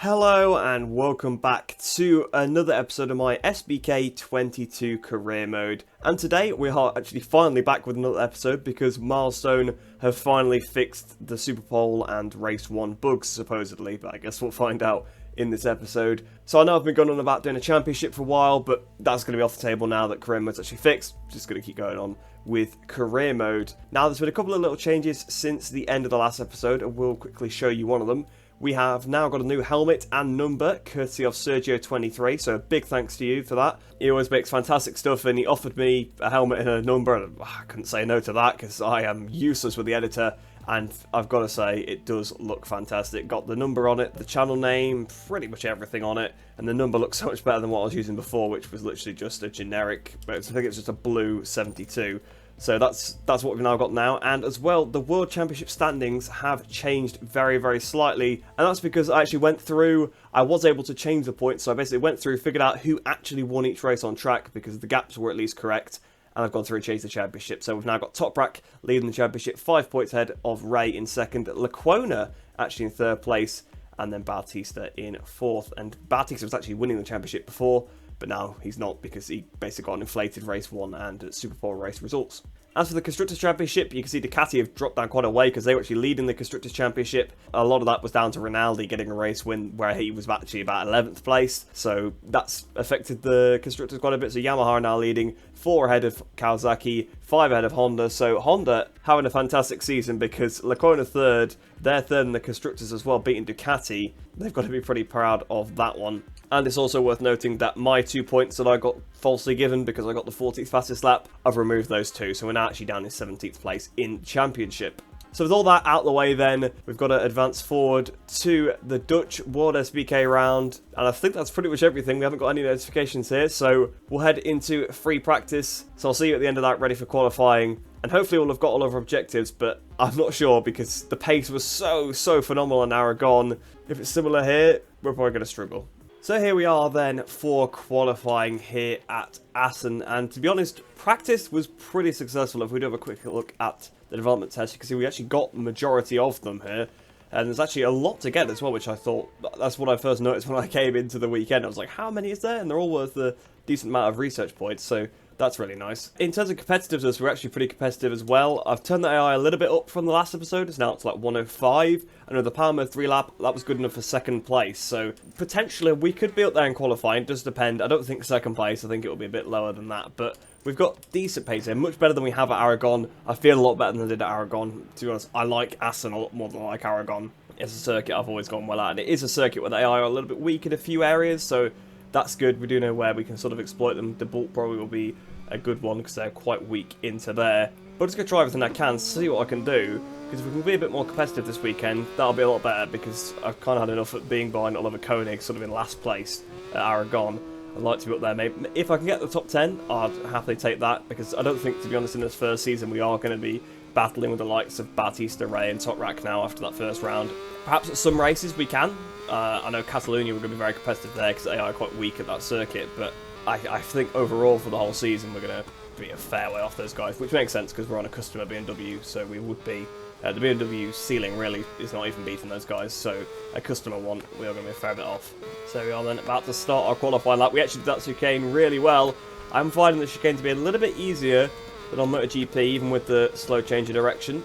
Hello and welcome back to another episode of my SBK 22 career mode. And today we are actually finally back with another episode because Milestone have finally fixed the Superpole and Race 1 bugs supposedly, but I guess we'll find out in this episode. So I know I've been going on about doing a championship for a while, but that's going to be off the table now that career mode's actually fixed. Just going to keep going on with career mode. Now there's been a couple of little changes since the end of the last episode and we'll quickly show you one of them. We have now got a new helmet and number, courtesy of Sergio23, so a big thanks to you for that. He always makes fantastic stuff, and he offered me a helmet and a number, and I couldn't say no to that, because I am useless with the editor, and I've got to say, it does look fantastic. Got the number on it, the channel name, pretty much everything on it, and the number looks so much better than what I was using before, which was literally just a generic, I think it's just a blue 72. So that's what we've now got now, and as well, the World Championship standings have changed very, very slightly, and that's because I actually went through, I was able to change the points, so I basically went through, figured out who actually won each race on track, because the gaps were at least correct, and I've gone through and changed the championship. So we've now got Toprak leading the championship, 5 points ahead of Ray in second, Laquona actually in third place, and then Bautista in fourth, and Bautista was actually winning the championship before, but now he's not because he basically got an inflated race 1 and Superpole race results. As for the Constructors' Championship, you can see Ducati have dropped down quite a way because they were actually leading the Constructors' Championship. A lot of that was down to Rinaldi getting a race win where he was actually about 11th place, so that's affected the Constructors quite a bit. So Yamaha are now leading, 4 ahead of Kawasaki, 5 ahead of Honda. So Honda having a fantastic season because Laquona third, they're third in the Constructors as well, beating Ducati. They've got to be pretty proud of that one. And it's also worth noting that my 2 points that I got falsely given because I got the 14th fastest lap, I've removed those two, so we're now actually down in 17th place in Championship. So with all that out of the way then, we've got to advance forward to the Dutch World SBK round, and I think that's pretty much everything. We haven't got any notifications here, so we'll head into free practice. So I'll see you at the end of that, ready for qualifying, and hopefully we'll have got all of our objectives, but I'm not sure because the pace was so phenomenal in Aragon. If it's similar here, we're probably going to struggle. So here we are then for qualifying here at Assen, and to be honest, practice was pretty successful. If we do have a quick look at the development test, you can see we actually got the majority of them here, and there's actually a lot to get as well, which I thought, that's what I first noticed when I came into the weekend. I was like, how many is there? And they're all worth a decent amount of research points, so that's really nice. In terms of competitiveness, we're actually pretty competitive as well. I've turned the AI a little bit up from the last episode. It's now up to like 105. I know the Power Mode 3 lap, that was good enough for second place. So potentially we could be up there in qualifying. It does depend. I don't think second place. I think it will be a bit lower than that. But we've got decent pace here. Much better than we have at Aragon. I feel a lot better than I did at Aragon. To be honest, I like Assen a lot more than I like Aragon. It's a circuit I've always gone well at. And it is a circuit where the AI are a little bit weak in a few areas. So that's good. We do know where we can sort of exploit them. The Bolt probably will be a good one because they're quite weak into there. But I'm just going to try everything I can, see what I can do, because if we can be a bit more competitive this weekend, that'll be a lot better, because I've kind of had enough at being behind Oliver Koenig, sort of in last place at Aragon. I'd like to be up there, maybe. If I can get the top 10, I'd happily take that, because I don't think, to be honest, in this first season we are going to be battling with the likes of Bautista, Ray and Toprak now after that first round. Perhaps at some races we can. I know Catalonia we're going to be very competitive there, because AI are quite weak at that circuit, but I think overall for the whole season we're going to be a fair way off those guys, which makes sense because we're on a customer BMW, so we would be, the BMW ceiling really is not even beating those guys, so a customer one, we are going to be a fair bit off. So we are then about to start our qualifying lap. We actually did that chicane really well. I'm finding the chicane to be a little bit easier than on MotoGP, even with the slow change of direction.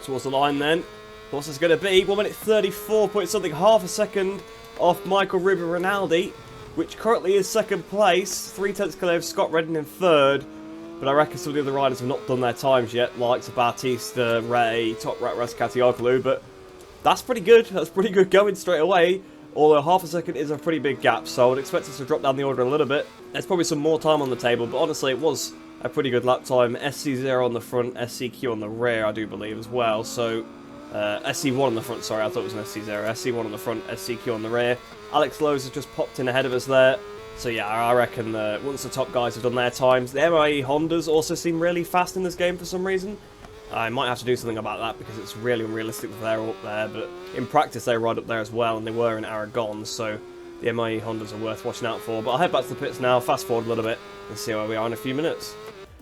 Towards the line then. What's this going to be? 1 minute 34 point something, half a second off Michael Ruben Rinaldi, which currently is second place, 3/10 clear of Scott Redding in third, but I reckon some of the other riders have not done their times yet, like Bautista, Ray, Toprak, Raskatioglu, but that's pretty good. That's pretty good going straight away, although half a second is a pretty big gap, so I would expect us to drop down the order a little bit. There's probably some more time on the table, but honestly it was a pretty good lap time. SC0 on the front, SCQ on the rear, I do believe as well, so SC1 on the front, sorry, I thought it was an SC0, SC1 on the front, SCQ on the rear. Alex Lowe's has just popped in ahead of us there. So yeah, I reckon once the top guys have done their times, the MIE Hondas also seem really fast in this game for some reason. I might have to do something about that because it's really unrealistic that they're up there, but in practice they ride up there as well, and they were in Aragon, so the MIE Hondas are worth watching out for. But I'll head back to the pits now, fast forward a little bit, and see where we are in a few minutes.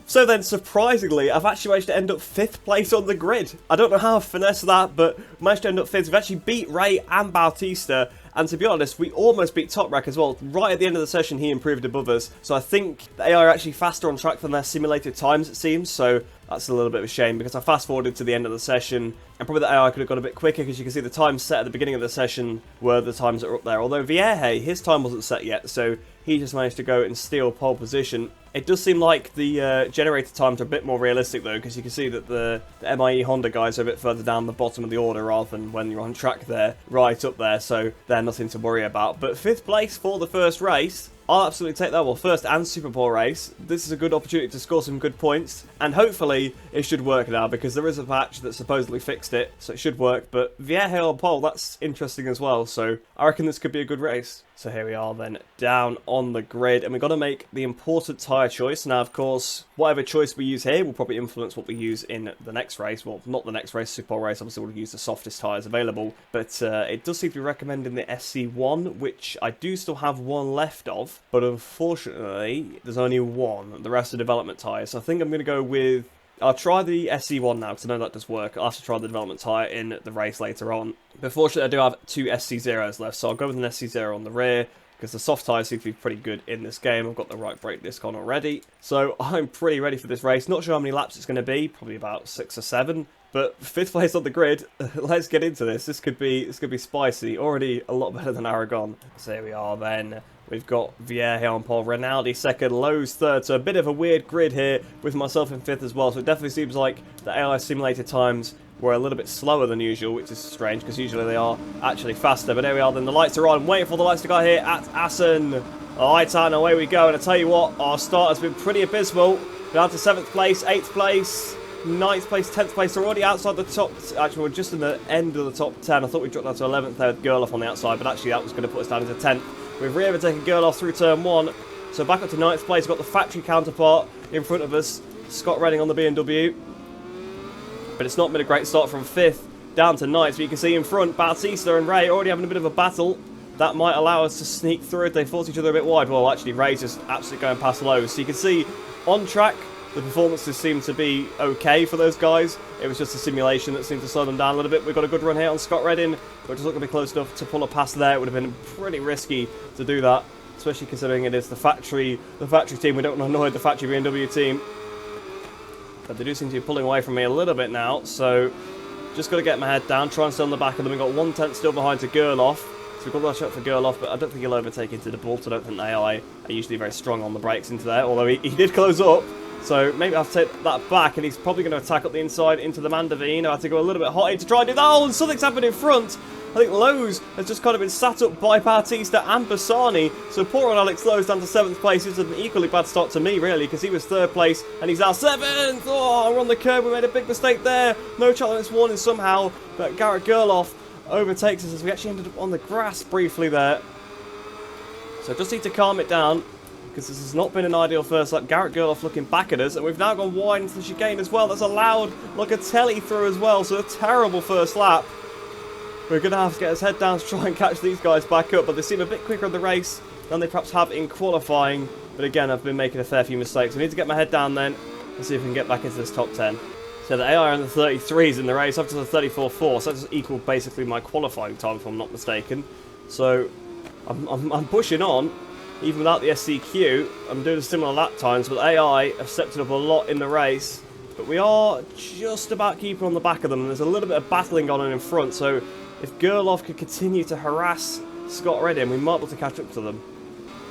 So then, surprisingly, I've actually managed to end up 5th place on the grid. I don't know how I finessed that, but managed to end up 5th. We've actually beat Ray and Bautista, and to be honest, we almost beat Top Wreck as well. Right at the end of the session, he improved above us. So I think the AI are actually faster on track than their simulated times, it seems. So that's a little bit of a shame, because I fast-forwarded to the end of the session, and probably the AI could have gone a bit quicker, because you can see the times set at the beginning of the session were the times that were up there. Although Vierge, his time wasn't set yet, so he just managed to go and steal pole position. It does seem like the generator times are a bit more realistic, though, because you can see that the MIE Honda guys are a bit further down the bottom of the order rather than when you're on track there, right up there, so they're nothing to worry about. But 5th place for the first race, I'll absolutely take that. Well, first and Superpole race. This is a good opportunity to score some good points, and hopefully it should work now, because there is a patch that supposedly fixed it, so it should work. But Vierge on pole, that's interesting as well, so I reckon this could be a good race. So here we are then, down on the grid, and we've got to make the important tyre choice. Now, of course, whatever choice we use here will probably influence what we use in the next race. Well, not the next race, Superpole race, obviously we'll use the softest tyres available, but it does seem to be recommending the SC1, which I do still have one left of, but unfortunately, there's only one. The rest are development tyres, so I think I'm going to go with... I'll try the SC1 now, because I know that does work. I'll have to try the development tyre in the race later on. But fortunately, I do have 2 SC0s left, so I'll go with an SC0 on the rear, because the soft tyres seem to be pretty good in this game. I've got the right brake disc on already. So I'm pretty ready for this race. Not sure how many laps it's going to be, probably about 6 or 7. But 5th place on the grid, let's get into this. This could be spicy. Already a lot better than Aragon. So here we are then. We've got Vierge on pole, Rinaldi second, Lowe's third. So a bit of a weird grid here with myself in 5th as well. So it definitely seems like the AI simulated times were a little bit slower than usual, which is strange because usually they are actually faster. But there we are then, the lights are on. Waiting for the lights to go here at Assen. Lights out and away we go. And I tell you what, our start has been pretty abysmal. Down to 7th place, 8th place, 9th place, 10th place. We're already outside the top. Actually, we're just in the end of the top 10. I thought we dropped down to 11th there with Gerloff on the outside, but actually that was going to put us down into 10th. We've re-overtaken Gerloff through turn 1. So back up to 9th place. We've got the factory counterpart in front of us, Scott Redding on the BMW. But it's not been a great start from 5th down to 9th. But you can see in front, Bautista and Ray already having a bit of a battle. That might allow us to sneak through if they force each other a bit wide. Well, actually, Ray's just absolutely going past Lowe's. So you can see on track, the performances seem to be okay for those guys. It was just a simulation that seemed to slow them down a little bit. We've got a good run here on Scott Redding, but just not going to be close enough to pull a pass there. It would have been pretty risky to do that, especially considering it is the factory team. We don't want to annoy the factory BMW team. But they do seem to be pulling away from me a little bit now, so just got to get my head down, try and stay on the back of them. We've got 1/10 still behind to Gerloff. So we've got that shot for Gerloff, but I don't think he'll overtake into the bolt. I don't think the AI are usually very strong on the brakes into there, although he did close up. So maybe I have to take that back, and he's probably going to attack up the inside into the Mandavine. I have to go a little bit hot to try and do that. Oh, and something's happened in front. I think Lowe's has just kind of been sat up by Bautista and Bassani. So poor on Alex Lowe's down to 7th place. It's an equally bad start to me, really, because he was 3rd place, and he's now 7th. Oh, we're on the curb. We made a big mistake there. No chance warning somehow, but Garrett Gerloff overtakes us as we actually ended up on the grass briefly there. So just need to calm it down, because this has not been an ideal first lap. Garrett Gerloff looking back at us, and we've now gone wide into the chicane as well. That's allowed Locatelli through as well, so a terrible first lap. We're going to have to get his head down to try and catch these guys back up, but they seem a bit quicker in the race than they perhaps have in qualifying. But again, I've been making a fair few mistakes. I need to get my head down then and see if we can get back into this top 10. So the AI are in the 33s in the race, up to the 34.4, so that's equal basically my qualifying time if I'm not mistaken. So I'm pushing on. Even without the SCQ, I'm doing similar lap times, but AI have stepped it up a lot in the race. But we are just about keeping on the back of them, and there's a little bit of battling on in front, so if Gerloff could continue to harass Scott Redding, we might be able to catch up to them.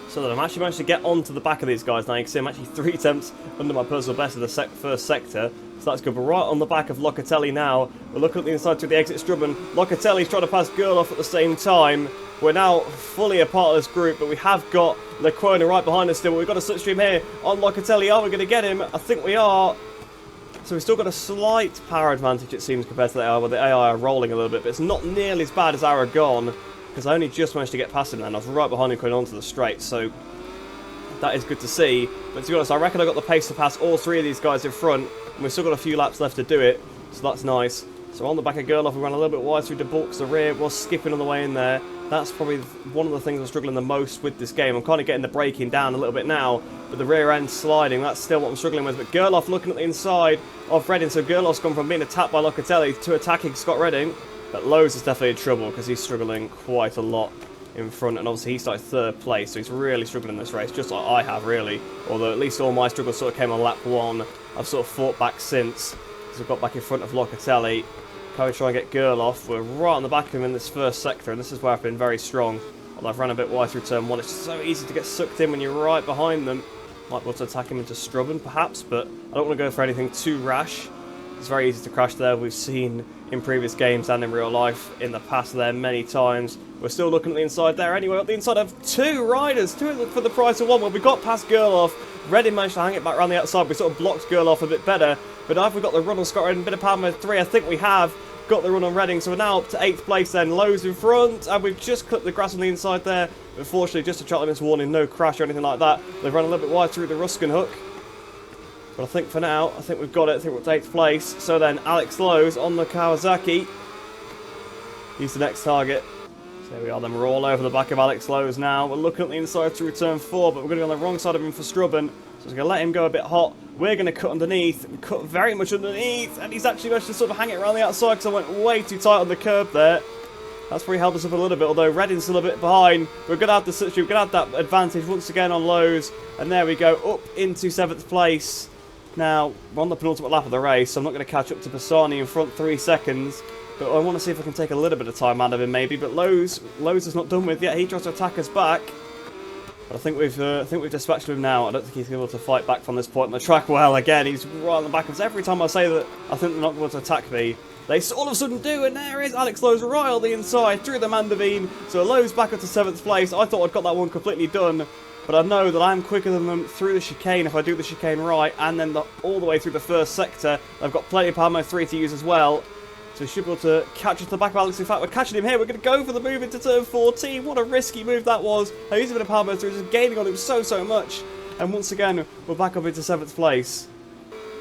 So that I've actually managed to get onto the back of these guys now. You can see I'm actually 3 attempts under my personal best of the first sector. So that's good. But right on the back of Locatelli now. We're looking at the inside to the exit Strubben. Locatelli's trying to pass Gerloff at the same time. We're now fully a part of this group, but we have got Lequona right behind us still. But we've got a slipstream here on Locatelli. Are we going to get him? I think we are. So we've still got a slight power advantage, it seems, compared to the AI, where the AI are rolling a little bit. But it's not nearly as bad as Aragon, because I only just managed to get past him then. I was right behind him going onto the straight, so that is good to see. But to be honest, I reckon I got the pace to pass all 3 of these guys in front, and we've still got a few laps left to do it, so that's nice. So on the back of Gerloff, we ran a little bit wide through the bulks. The rear was skipping on the way in there. That's probably one of the things I'm struggling the most with this game. I'm kind of getting the braking down a little bit now, but the rear end sliding, that's still what I'm struggling with. But Gerloff looking at the inside of Redding, so Gerloff's gone from being attacked by Locatelli to attacking Scott Redding. But Lowe's is definitely in trouble because he's struggling quite a lot in front, and obviously he started 3rd place, so he's really struggling in this race, just like I have really. Although at least all my struggles sort of came on lap 1. I've sort of fought back since, because I've got back in front of Locatelli. Can we try and get Gerloff? We're right on the back of him in this first sector, and this is where I've been very strong. Although I've run a bit wide through turn 1, it's so easy to get sucked in when you're right behind them. Might be able to attack him into Strubben perhaps, but I don't want to go for anything too rash. It's very easy to crash there. We've seen in previous games and in real life in the past there many times. We're still looking at the inside there anyway. At the inside of 2 riders, 2 for the price of 1. Well, we got past Gerloff. Redding managed to hang it back around the outside. We sort of blocked Gerloff a bit better. But have we got the run on Scott Redding? Bit of power 3. I think we have got the run on Redding. So we're now up to 8th place then. Lowe's in front. And we've just clipped the grass on the inside there. Unfortunately, just a Cheltenham's warning, no crash or anything like that. They've run a little bit wide through the Ruskin hook. But I think for now, I think we've got it. I think we're at 8th place. So then Alex Lowe's on the Kawasaki. He's the next target. So there we are, then we're all over the back of Alex Lowe's now. We're looking at the inside through turn 4, but we're going to be on the wrong side of him for Strubben. So we're going to let him go a bit hot. We're going to cut underneath, and cut very much underneath. And he's actually managed to sort of hang it around the outside because I went way too tight on the curb there. That's probably held us up a little bit, although Redding's still a bit behind. We're going to have that advantage once again on Lowe's. And there we go, up into 7th place. Now, we're on the penultimate lap of the race, so I'm not going to catch up to Pisani in front 3 seconds. But I want to see if I can take a little bit of time out of him, maybe. But Lowe's is not done with yet. He tries to attack us back. But I think we've dispatched him now. I don't think he's able to fight back from this point on the track. Well, again, he's right on the back of us. Every time I say that I think they're not going to attack me, they all of a sudden do. And there is Alex Lowe's right on the inside through the Mandavine. So Lowe's back up to 7th place. I thought I'd got that one completely done. But I know that I'm quicker than them through the chicane if I do the chicane right. And then all the way through the first sector. I've got plenty of Palmo 3 to use as well. So we should be able to catch us to the back of Alex. In fact, we're catching him here. We're going to go for the move into turn 14. What a risky move that was. I used a bit of Palmo 3, just gaining on him so much. And once again, we're back up into 7th place.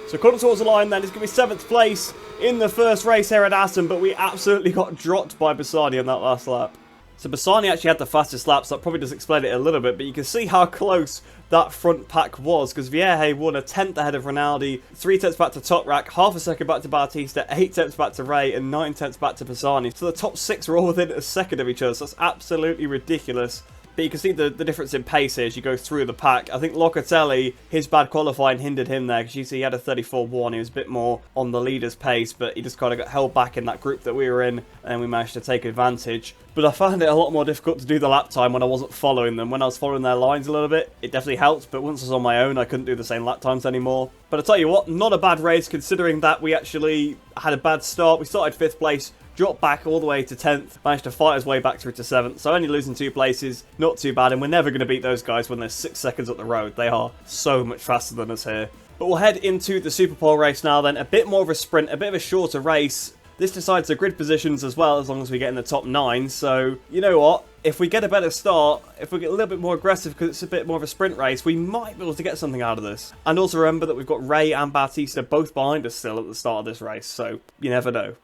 So coming towards the line then, it's going to be 7th place in the first race here at Assen. But we absolutely got dropped by Bassani on that last lap. So Bassani actually had the fastest lap, so that probably does explain it a little bit, but you can see how close that front pack was, because Vierge won a 10th ahead of Rinaldi, 3 tenths back to Toprak, half a second back to Bautista, 8 tenths back to Ray, and 9 tenths back to Bassani. So the top 6 are all within a second of each other, so that's absolutely ridiculous. But you can see the difference in pace here as you go through the pack. I think Locatelli, his bad qualifying hindered him there, because you see he had a 34.1. He was a bit more on the leader's pace, but he just kind of got held back in that group that we were in, and we managed to take advantage. But I found it a lot more difficult to do the lap time when I wasn't following them. When I was following their lines a little bit, it definitely helped, but once I was on my own, I couldn't do the same lap times anymore. But I tell you what, not a bad race considering that we actually had a bad start. We started 5th place, dropped back all the way to 10th, managed to fight his way back through to 7th, so only losing 2 places, not too bad, and we're never going to beat those guys when they're 6 seconds up the road. They are so much faster than us here. But we'll head into the Superpole race now then, a bit more of a sprint, a bit of a shorter race. This decides the grid positions as well, as long as we get in the top 9, so you know what? If we get a better start, if we get a little bit more aggressive because it's a bit more of a sprint race, we might be able to get something out of this. And also remember that we've got Ray and Bautista both behind us still at the start of this race, so you never know.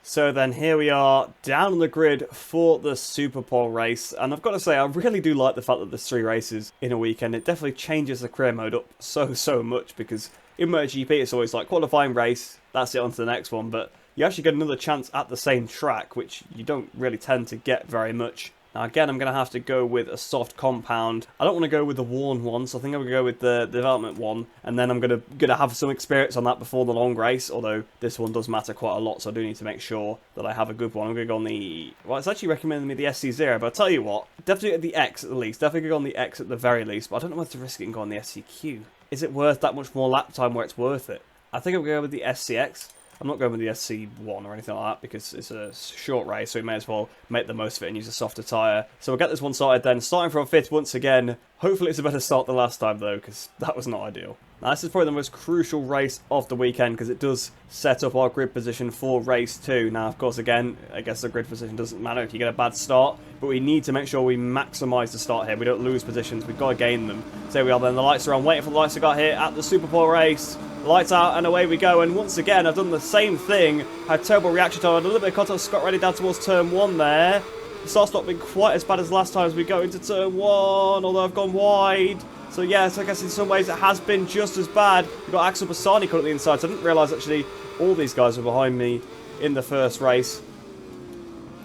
So then here we are down on the grid for the Superpole race, and I've got to say I really do like the fact that there's 3 races in a weekend. It definitely changes the career mode up so much, because in MotoGP it's always like qualifying race, that's it, on to the next one, but you actually get another chance at the same track, which you don't really tend to get very much. Now again, I'm going to have to go with a soft compound. I don't want to go with the worn one, so I think I'm going to go with the development one. And then I'm going to have some experience on that before the long race, although this one does matter quite a lot, so I do need to make sure that I have a good one. I'm going to go on the... Well, it's actually recommending me the SC0, but I'll tell you what, definitely the X at the least. Definitely go on the X at the very least, but I don't know whether to risk it and go on the SCQ. Is it worth that much more lap time where it's worth it? I think I'm going to go with the SCX. I'm not going with the SC1 or anything like that because it's a short race, so we may as well make the most of it and use a softer tyre. So we'll get this one started then, starting from 5th once again. Hopefully it's a better start than last time though, because that was not ideal. Now this is probably the most crucial race of the weekend because it does set up our grid position for race 2. Now of course again, I guess the grid position doesn't matter if you get a bad start, but we need to make sure we maximise the start here. We don't lose positions, we've got to gain them. So here we are then, the lights are on, waiting for the lights to go here at the Superpole race. Lights out and away we go, and once again I've done the same thing. Had terrible reaction time, a little bit of contact with Scott Redding down towards turn 1 there. The start's not been quite as bad as last time as we go into turn 1, although I've gone wide. So yeah, so I guess in some ways it has been just as bad. We've got Axel Bassani caught at the inside, so I didn't realise actually all these guys were behind me in the first race.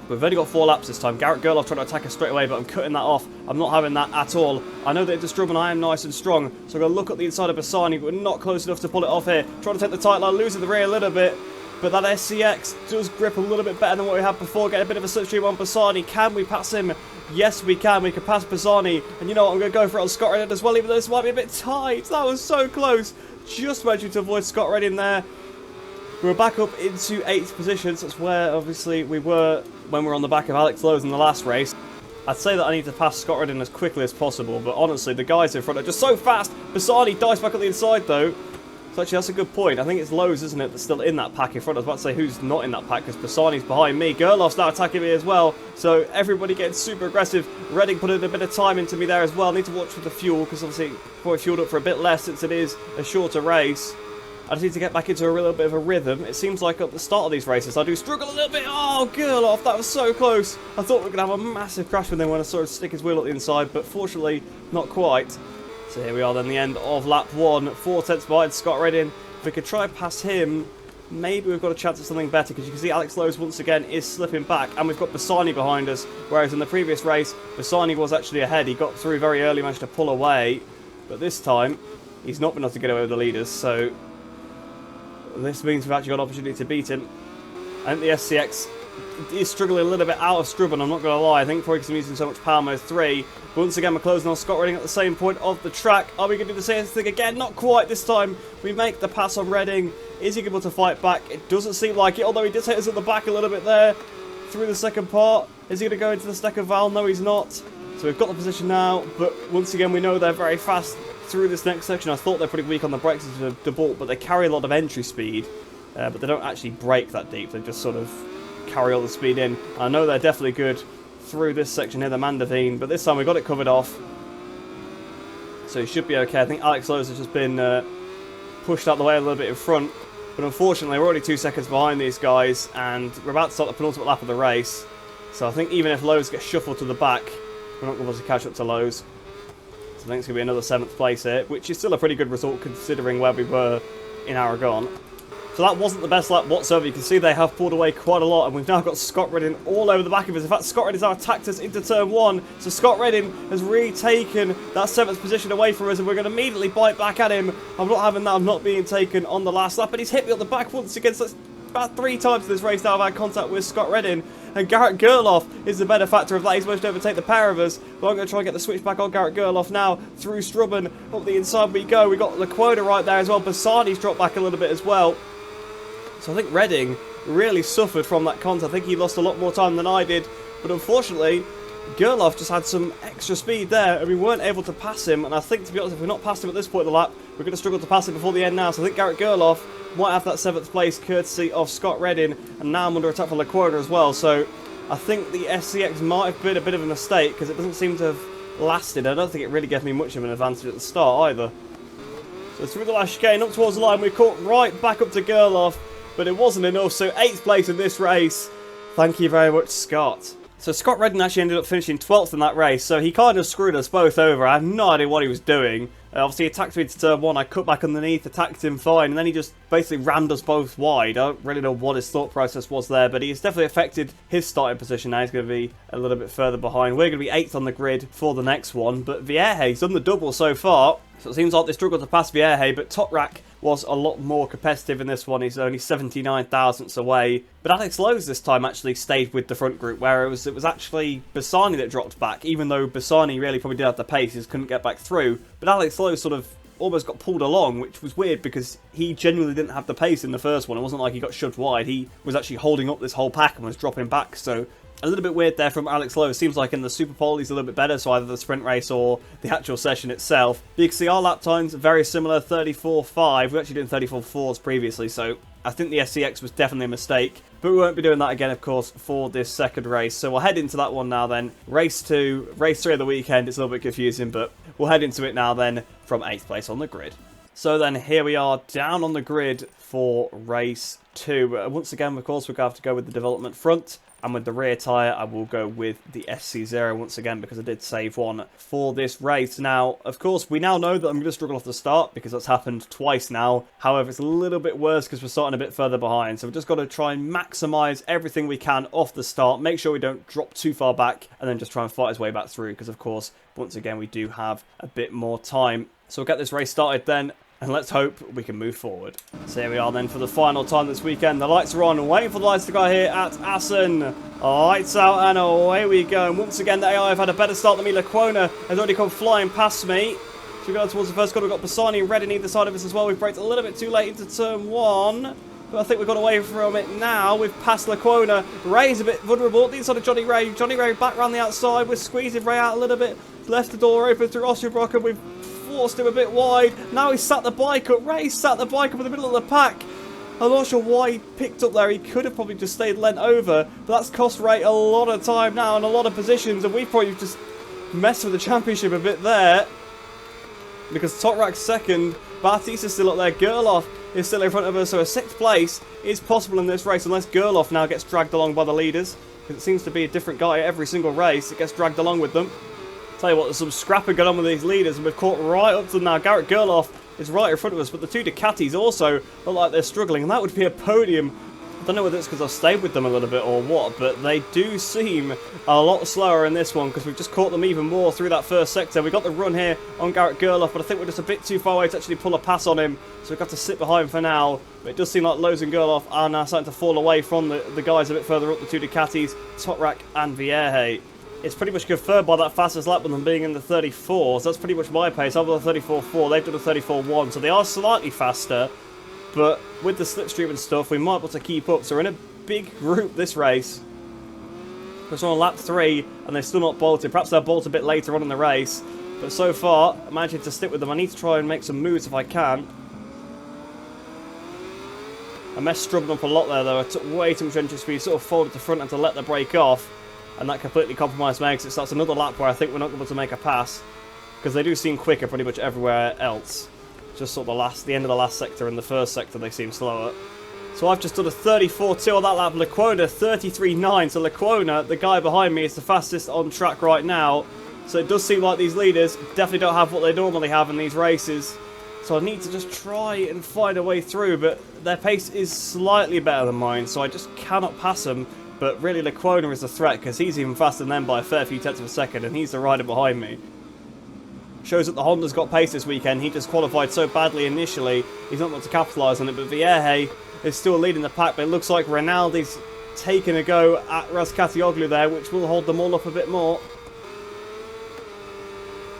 We've only got 4 laps this time. Garrett Gerloff trying to attack us straight away, but I'm cutting that off. I'm not having that at all. I know that into Strubman I am nice and strong, so I'm going to look at the inside of Bassani, but we're not close enough to pull it off here. Trying to take the tight line, losing the rear a little bit, but that SCX does grip a little bit better than what we had before. Get a bit of a slipstream on Bassani. Can we pass him? Yes, we can. We can pass Bassani. And you know what? I'm going to go for it on Scott Redding as well, even though this might be a bit tight. That was so close. Just managed to avoid Scott Redding there. We're back up into 8th position. So that's where, obviously, we were when we were on the back of Alex Lowe's in the last race. I'd say that I need to pass Scott Redding as quickly as possible, but honestly, the guys in front are just so fast. Bassani dives back on the inside, though. So actually, that's a good point. I think it's Lowe's, isn't it, that's still in that pack in front. I was about to say who's not in that pack, because Bassani's behind me. Gerloff's now attacking me as well. So everybody getting super aggressive. Redding putting a bit of time into me there as well. Need to watch for the fuel, because obviously probably fueled up for a bit less since it is a shorter race. I just need to get back into a little bit of a rhythm. It seems like at the start of these races I do struggle a little bit. Oh, Gerloff, that was so close. I thought we were going to have a massive crash with him when I sort of stick his wheel at the inside, but fortunately not quite. So here we are then, the end of lap 1. 4 tenths behind Scott Redding. If we could try and pass him, maybe we've got a chance at something better, because you can see Alex Lowe's once again is slipping back, and we've got Bassani behind us, whereas in the previous race, Bassani was actually ahead. He got through very early, managed to pull away, but this time he's not been able to get away with the leaders, so this means we've actually got an opportunity to beat him. I think the SCX is struggling a little bit out of Strubman, I'm not going to lie. I think probably because I'm using so much power mode 3. But once again, we're closing on Scott Redding at the same point of the track. Are we going to do the same thing again? Not quite this time. We make the pass on Redding. Is he able to fight back? It doesn't seem like it, although he did hit us at the back a little bit there through the second part. Is he going to go into the second valve? No, he's not. So we've got the position now, but once again, we know they're very fast through this next section. I thought they're pretty weak on the brakes as a default, but they carry a lot of entry speed, but they don't actually brake that deep. They just sort of carry all the speed in. I know they're definitely good through this section here, the Mandavine, but this time we got it covered off, so he should be okay. I think Alex Lowe's has just been pushed out the way a little bit in front, but unfortunately we're already 2 seconds behind these guys, and we're about to start the penultimate lap of the race. So I think even if Lowe's gets shuffled to the back, we're not going to be able to catch up to Lowe's. So I think it's going to be another 7th place here, which is still a pretty good result considering where we were in Aragon. So that wasn't the best lap whatsoever. You can see they have pulled away quite a lot, and we've now got Scott Redding all over the back of us. In fact, Scott Redding's now attacked us into turn 1. So Scott Redding has retaken that 7th position away from us, and we're going to immediately bite back at him. I'm not having that. I'm not being taken on the last lap, but he's hit me on the back once again. So that's about 3 times in this race now I've had contact with Scott Redding. And Garrett Gerloff is the better factor of that. He's managed to overtake the pair of us. But I'm going to try and get the switch back on Garrett Gerloff now. Through Strubman, up the inside we go. We got the quota right there as well. Bassani's dropped back a little bit as well. So I think Redding really suffered from that contact. I think he lost a lot more time than I did. But unfortunately, Gerloff just had some extra speed there, and we weren't able to pass him. And I think, to be honest, if we're not past him at this point of the lap, we're going to struggle to pass him before the end now. So I think Garrett Gerloff might have that 7th place courtesy of Scott Redding, and now I'm under attack from Laquota as well. So I think the SCX might have been a bit of a mistake, because it doesn't seem to have lasted. I don't think it really gave me much of an advantage at the start either. So through the last chicane up towards the line, we caught right back up to Gerloff, but it wasn't enough. So 8th place in this race. Thank you very much, Scott. So Scott Redding actually ended up finishing 12th in that race, so he kind of screwed us both over. I have no idea what he was doing. Obviously, he attacked me into turn 1, I cut back underneath, attacked him fine, and then he just basically rammed us both wide. I don't really know what his thought process was there, but he's definitely affected his starting position. Now he's going to be a little bit further behind. We're going to be 8th on the grid for the next one, but Vierge's done the double so far. So it seems like they struggled to pass Vierge, but Toprak was a lot more competitive in this one. He's only 79 thousandths away. But Alex Lowe's this time actually stayed with the front group, where it was actually Bassani that dropped back, even though Bassani really probably did have the pace, he just couldn't get back through. But Alex Lowe sort of almost got pulled along, which was weird because he genuinely didn't have the pace in the first one. It wasn't like he got shoved wide. He was actually holding up this whole pack and was dropping back, so a little bit weird there from Alex Lowe. It seems like in the Superpole he's a little bit better, so either the sprint race or the actual session itself. But you can see our lap times are very similar, 34.5. We actually did 34.4s previously, so I think the SCX was definitely a mistake. But we won't be doing that again, of course, for this second race. So we'll head into that one now then. Race 2, race 3 of the weekend. It's a little bit confusing, but we'll head into it now then from 8th place on the grid. So then here we are down on the grid for race 2. Once again, of course, we're going to have to go with the development front. And with the rear tyre, I will go with the SC0 once again because I did save one for this race. Now, of course, we now know that I'm going to struggle off the start because that's happened twice now. However, it's a little bit worse because we're starting a bit further behind. So we've just got to try and maximise everything we can off the start. Make sure we don't drop too far back and then just try and fight his way back through because, of course, once again, we do have a bit more time. So we'll get this race started then. And let's hope we can move forward. So here we are then for the final time this weekend. The lights are on. Waiting for the lights to go here at Assen. Lights out and away we go. And once again, the AI have had a better start than me. Lequona has already come flying past me. So we go towards the first corner. We've got Bassani and Red on either side of us as well. We've braked a little bit too late into turn one. But I think we've got away from it now. We've passed Lequona. Ray's a bit vulnerable. The inside of Johnny Ray. Johnny Ray back around the outside. We're squeezing Ray out a little bit. Left the door open through Osterbrock and we've forced him a bit wide. Now he's sat the bike up. Ray sat the bike up in the middle of the pack. I'm not sure why he picked up there. He could have probably just stayed lent over. But that's cost Ray a lot of time now and a lot of positions. And we've probably just messed with the championship a bit there. Because Toprak's second. Batista's still up there. Gerloff is still in front of us. So a 6th place is possible in this race. Unless Gerloff now gets dragged along by the leaders. Because it seems to be a different guy at every single race. It gets dragged along with them. Tell you what, there's some scrapping going on with these leaders, and we've caught right up to them now. Garrett Gerloff is right in front of us, but the two Ducatis also look like they're struggling, and that would be a podium. I don't know whether it's because I've stayed with them a little bit or what, but they do seem a lot slower in this one because we've just caught them even more through that first sector. We got the run here on Garrett Gerloff, but I think we're just a bit too far away to actually pull a pass on him, so we've got to sit behind for now. But it does seem like Lowe's and Gerloff are now starting to fall away from the guys a bit further up, the two Ducatis, Toprak and Vierge. It's pretty much confirmed by that fastest lap with them being in the 34s. That's pretty much my pace. I've got a 34.4. They've done a 34.1. So they are slightly faster. But with the slipstream and stuff, we might be able to keep up. So we're in a big group this race. We're on lap 3 and they've still not bolted. Perhaps they'll bolt a bit later on in the race. But so far, I'm managing to stick with them. I need to try and make some moves if I can. I messed Strubben up a lot there though. I took way too much entry speed. Sort of folded to front and to let the brake off. And that completely compromised my exit. So that's another lap where I think we're not able to make a pass. Because they do seem quicker pretty much everywhere else. Just sort of the end of the last sector and the first sector they seem slower. So I've just done a 34.2 on that lap. Lequona 33.9. So Lequona, the guy behind me, is the fastest on track right now. So it does seem like these leaders definitely don't have what they normally have in these races. So I need to just try and find a way through. But their pace is slightly better than mine. So I just cannot pass them. But really, Lequona is a threat because he's even faster than them by a fair few tenths of a second, and he's the rider behind me. Shows that the Honda's got pace this weekend. He just qualified so badly initially, he's not able to capitalise on it. But Vierge is still leading the pack, but it looks like Rinaldi's taking a go at Razkatioglu there, which will hold them all up a bit more.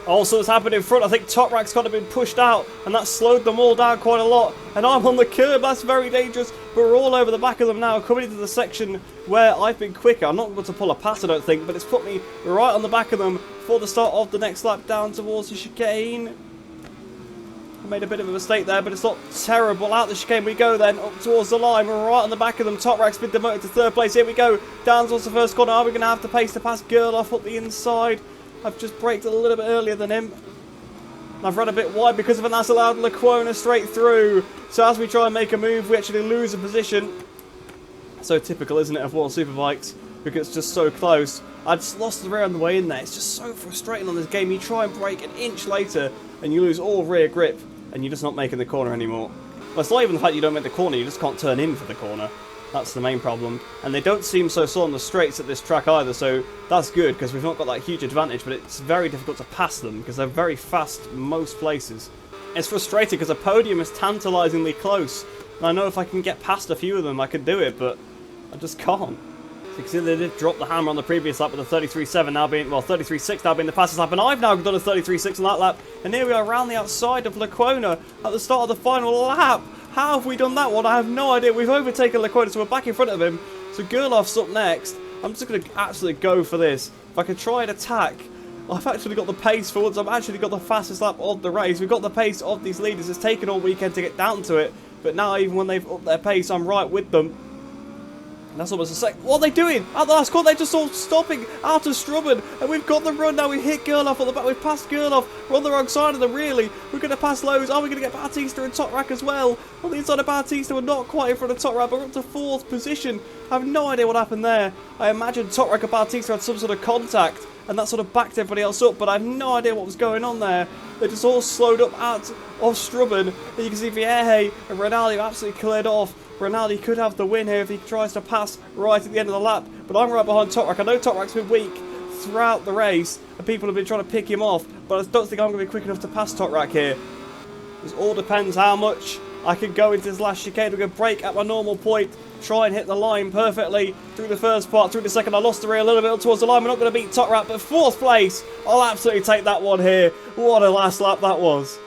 Also, what's happened in front, I think Toprak's kind of been pushed out, and that slowed them all down quite a lot. And I'm on the curb, that's very dangerous. But we're all over the back of them now, coming into the section where I've been quicker. I'm not able to pull a pass, I don't think, but it's put me right on the back of them for the start of the next lap down towards the chicane. I made a bit of a mistake there, but it's not terrible. Out the chicane we go then, up towards the line. We're right on the back of them. Toprak's been demoted to 3rd place. Here we go, down towards the first corner. Are we going to have to pace to pass Gerloff up the inside? I've just braked a little bit earlier than him. I've run a bit wide because of it, and that's allowed Lequona straight through. So as we try and make a move, we actually lose a position. So typical, isn't it, of World Superbikes? Because it's just so close. I just lost the rear on the way in there. It's just so frustrating on this game. You try and brake an inch later, and you lose all rear grip, and you're just not making the corner anymore. Well, it's not even the fact you don't make the corner, you just can't turn in for the corner. That's the main problem. And they don't seem so slow on the straights at this track either, so that's good because we've not got that huge advantage, but it's very difficult to pass them because they're very fast most places. It's frustrating because a podium is tantalisingly close, and I know if I can get past a few of them I can do it, but I just can't. So you can see they did drop the hammer on the previous lap with a 33.7 now being, well, 33.6 now being the fastest lap, and I've now done a 33.6 on that lap, and here we are around the outside of Lequona at the start of the final lap. How have we done that one? I have no idea. We've overtaken Lequona, so we're back in front of him. So Gerloff's up next. I'm just going to absolutely go for this. If I can try and attack, I've actually got the pace for once. I've actually got the fastest lap of the race. We've got the pace of these leaders. It's taken all weekend to get down to it. But now, even when they've upped their pace, I'm right with them. And that's almost a sec. What are they doing? At the last corner, they're just all stopping out of Strubben. And we've got the run now. We've hit Gerloff at the back. We've passed Gerloff. We're on the wrong side of them, really. We're going to pass Lowe's. Are we going to get Batista and Toprak as well? On the inside of Batista, we're not quite in front of Toprak, but we're up to 4th position. I have no idea what happened there. I imagine Toprak and Batista had some sort of contact, and that sort of backed everybody else up, but I have no idea what was going on there. They just all slowed up out of Strubben. And you can see Vierge and Rinaldi absolutely cleared off. Rinaldi could have the win here if he tries to pass right at the end of the lap, but I'm right behind Toprak. I know Toprak's been weak throughout the race, and people have been trying to pick him off, but I don't think I'm going to be quick enough to pass Toprak here. It all depends how much I can go into this last chicane. I'm going to brake at my normal point, try and hit the line perfectly through the first part. Through the second, I lost the rear a little bit towards the line. We're not going to beat Toprak, but 4th place. I'll absolutely take that one here. What a last lap that was.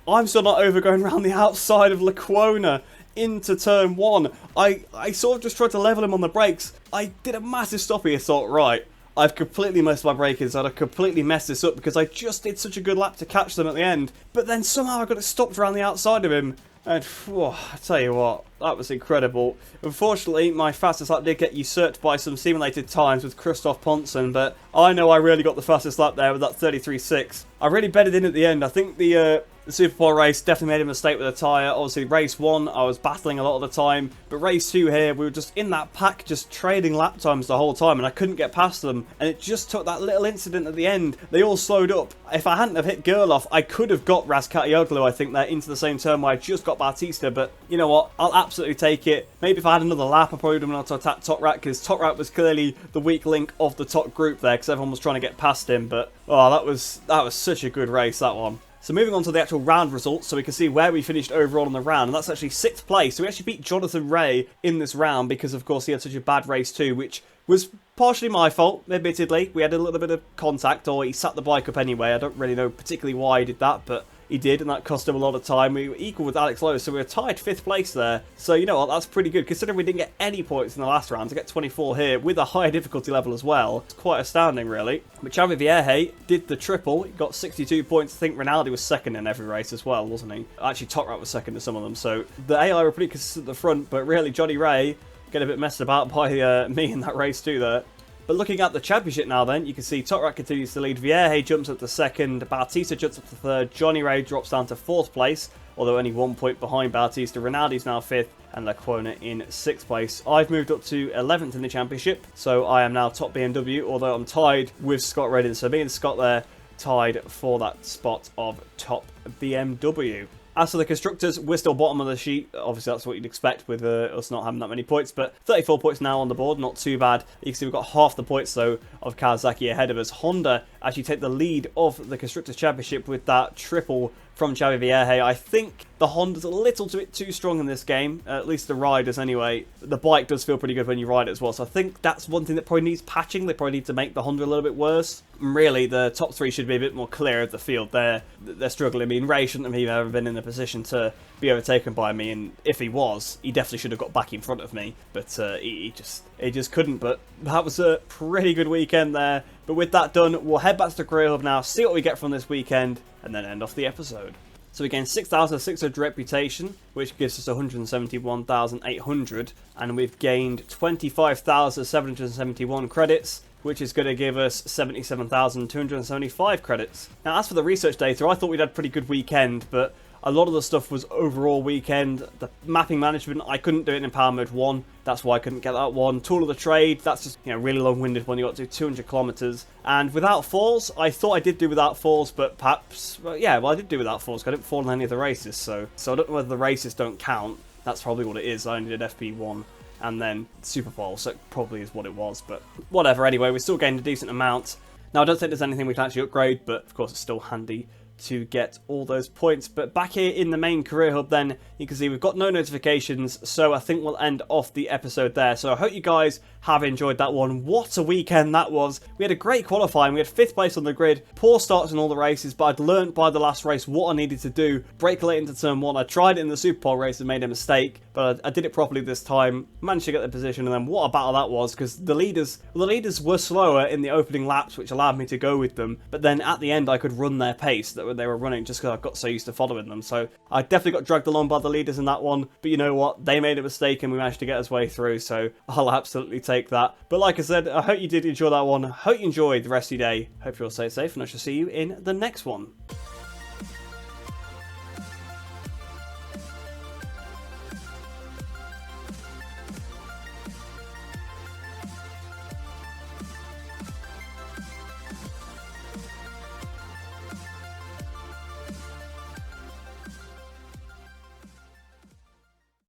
I'm still not over going around the outside of Lequona into turn 1. I sort of just tried to level him on the brakes. I did a massive stop here, thought, right, I've completely messed my braking, so I've completely messed this up because I just did such a good lap to catch them at the end. But then somehow I got it stopped around the outside of him. And, I tell you what, that was incredible. Unfortunately, my fastest lap did get usurped by some simulated times with Christoph Ponson, but I know I really got the fastest lap there with that 33.6. I really bedded in at the end. I think the Superpole race definitely made a mistake with the tyre. Obviously, race 1, I was battling a lot of the time, but race 2 here, we were just in that pack, just trading lap times the whole time, and I couldn't get past them, and it just took that little incident at the end. They all slowed up. If I hadn't have hit Gerloff, I could have got Raskatioglu, I think, there into the same turn where I just got Batista, but you know what, I'll absolutely take it. Maybe if I had another lap, I probably would have been able to attack Toprak, because Toprak was clearly the weak link of the top group there, because everyone was trying to get past him, but oh, that was such a good race, that one. So moving on to the actual round results, so we can see where we finished overall in the round, and that's actually 6th place. So we actually beat Jonathan Ray in this round because, of course, he had such a bad race too, which was partially my fault, admittedly. We had a little bit of contact, or he sat the bike up anyway. I don't really know particularly why he did that, but he did, and that cost him a lot of time. We were equal with Alex Lowe, so we were tied 5th place there. So, you know what, that's pretty good. Considering we didn't get any points in the last round, to get 24 here with a higher difficulty level as well, it's quite astounding, really. But Xavi Vierge did the triple. He got 62 points. I think Rinaldi was second in every race as well, wasn't he? Actually, Toprak was second in some of them. So the AI were pretty consistent at the front, but really, Johnny Ray get a bit messed about by me in that race too there. But looking at the championship now then, you can see Toprak continues to lead, Vierge jumps up to 2nd, Batista jumps up to 3rd, Johnny Ray drops down to 4th place, although only 1 point behind Batista. Rinaldi's now 5th, and Lequona in 6th place. I've moved up to 11th in the championship, so I am now top BMW, although I'm tied with Scott Redding, so me and Scott there tied for that spot of top BMW. As for the constructors, we're still bottom of the sheet. Obviously, that's what you'd expect with us not having that many points. But 34 points now on the board, not too bad. You can see we've got half the points, though, of Kawasaki ahead of us. Honda actually take the lead of the Constructors' Championship with that triple from Xavi Vierge. I think the Honda's a little bit too strong in this game, at least the riders anyway. The bike does feel pretty good when you ride it as well, so I think that's one thing that probably needs patching. They probably need to make the Honda a little bit worse. And really, the top 3 should be a bit more clear of the field. They're struggling. I mean, Ray shouldn't have ever been in a position to be overtaken by me, and if he was, he definitely should have got back in front of me, but he just couldn't. But that was a pretty good weekend there. But with that done, we'll head back to the Career Hub now, see what we get from this weekend, and then end off the episode. So we gained 6,600 reputation, which gives us 171,800, and we've gained 25,771 credits, which is going to give us 77,275 credits. Now, as for the research data, I thought we'd had a pretty good weekend, but a lot of the stuff was overall weekend. The mapping management, I couldn't do it in Power Mode 1. That's why I couldn't get that one. Tool of the Trade, that's just, really long-winded when you got to 200 kilometers. And without falls, I thought I did do without falls, but perhaps, I did do without falls, because I didn't fall in any of the races. So I don't know whether the races don't count. That's probably what it is. I only did FP1 and then Superpole, so it probably is what it was. But whatever, anyway, we still gained a decent amount. Now, I don't think there's anything we can actually upgrade, but of course it's still handy to get all those points. But back here in the main Career Hub then, you can see we've got no notifications, so I think we'll end off the episode there. So I hope you guys have enjoyed that one. What a weekend that was. We had a great qualifying. We had 5th place on the grid, poor starts in all the races, but I'd learned by the last race what I needed to do. Brake late into turn 1. I tried it in the Superpole race and made a mistake, but I did it properly this time, managed to get the position, and then what a battle that was, because the leaders were slower in the opening laps, which allowed me to go with them, but then at the end I could run their pace. That when they were running, just because I got so used to following them. So I definitely got dragged along by the leaders in that one, but you know what? They made a mistake and we managed to get us way through, so I'll absolutely take that. But like I said, I hope you did enjoy that one. I hope you enjoyed the rest of your day. Hope you all stay safe, and I shall see you in the next one.